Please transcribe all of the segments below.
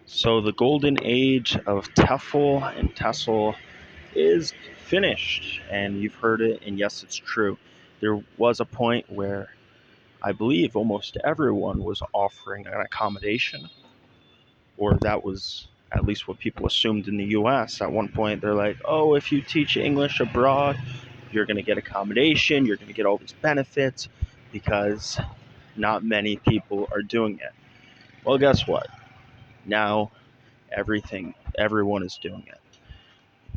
So the golden age of TEFL and TESL is finished, and you've heard it, and yes, it's true. There was a point where I believe almost everyone was offering an accommodation, or that was at least what people assumed in the US. At one point, they're like, oh, if you teach English abroad, you're going to get accommodation, you're going to get all these benefits, because not many people are doing it. Well, guess what? Now everyone is doing it.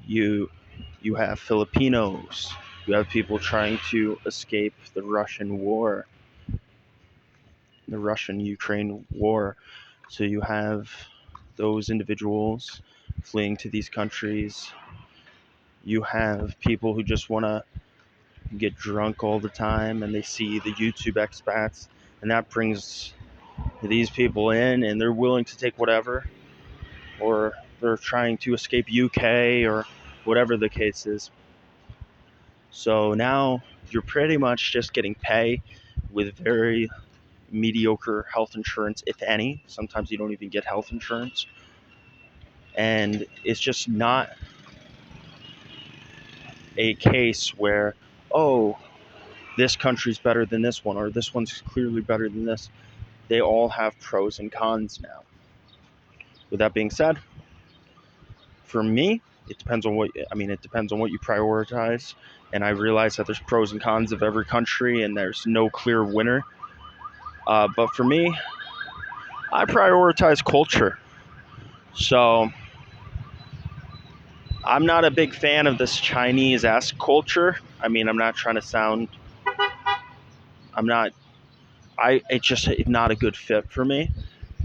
You have Filipinos, you have people trying to escape the Russian war, the Russian-Ukraine war. So you have those individuals fleeing to these countries. You have people who just want to get drunk all the time and they see the YouTube expats, and that brings these people in and they're willing to take whatever, or they're trying to escape UK or whatever the case is. So now you're pretty much just getting pay with very mediocre health insurance, if any. Sometimes you don't even get health insurance. And it's just not a case where, oh, this country's better than this one, or this one's clearly better than this. They all have pros and cons now. With that being said, for me, it depends on what you prioritize. And I realize that there's pros and cons of every country, and there's no clear winner. But for me, I prioritize culture. So I'm not a big fan of this Chinese-esque culture. I mean, I'm not trying to sound. I'm not. It's just not a good fit for me.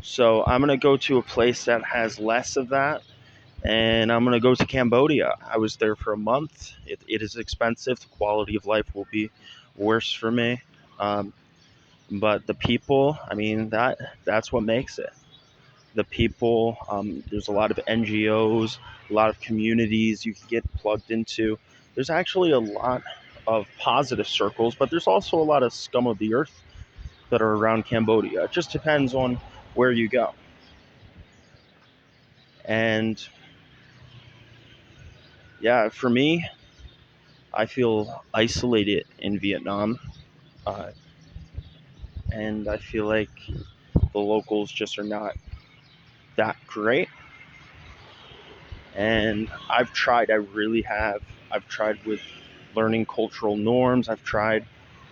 So I'm gonna go to a place that has less of that, and I'm gonna go to Cambodia. I was there for a month. It is expensive. The quality of life will be worse for me. But the people, I mean, that's what makes it. The people, there's a lot of NGOs, a lot of communities you can get plugged into. There's actually a lot of positive circles, but there's also a lot of scum of the earth that are around Cambodia. It just depends on where you go. And yeah, for me, I feel isolated in Vietnam. Uh, and I feel like the locals just are not that great. And I really have. I've tried with learning cultural norms. I've tried,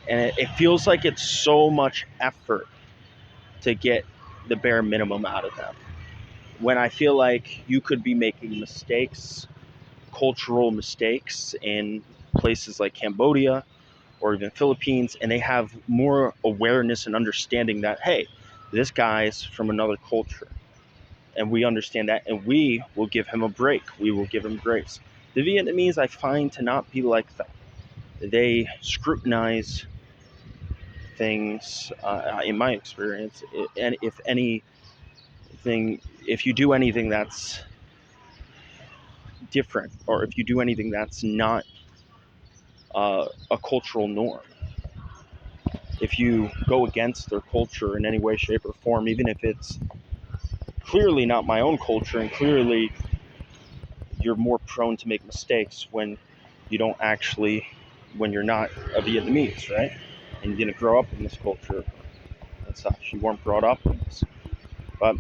and it feels like it's so much effort to get the bare minimum out of them. When I feel like you could be making mistakes, cultural mistakes in places like Cambodia or even Philippines, and they have more awareness and understanding that, hey, this guy's from another culture, and we understand that, and we will give him a break. We will give him grace. The Vietnamese, I find to not be like that. They scrutinize things, in my experience, and if you do anything that's different, or if you do anything that's not a cultural norm, if you go against their culture in any way, shape, or form, even if it's clearly not my own culture, and clearly you're more prone to make mistakes when you don't actually, when you're not a Vietnamese, right? And you didn't grow up in this culture and such. You weren't brought up in this. But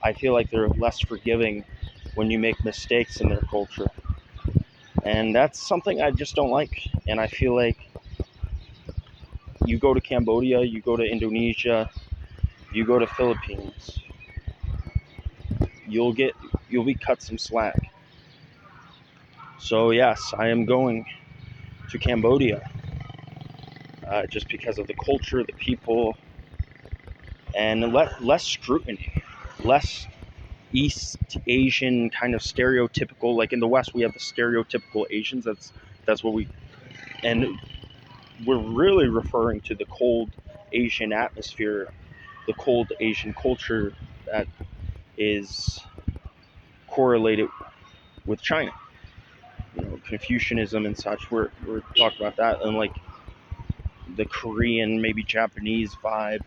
I feel like they're less forgiving when you make mistakes in their culture. And that's something I just don't like. And I feel like you go to Cambodia, you go to Indonesia, you go to Philippines, you'll be cut some slack. So yes, I am going to Cambodia, just because of the culture, the people, and less scrutiny, less East Asian kind of stereotypical. Like in the West, we have the stereotypical Asians. That's what we, and we're really referring to the cold Asian atmosphere, the cold Asian culture that is correlated with China. Confucianism and such. We're talking about that, and like the Korean, maybe Japanese vibe.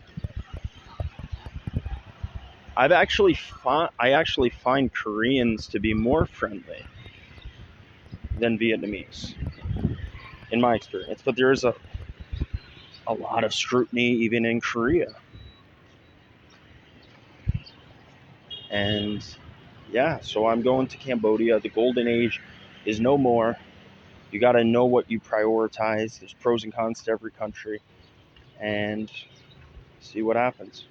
I actually find Koreans to be more friendly than Vietnamese in my experience. But there is a lot of scrutiny even in Korea. And yeah, so I'm going to Cambodia. The golden age is no more. You got to know what you prioritize. There's pros and cons to every country, and see what happens.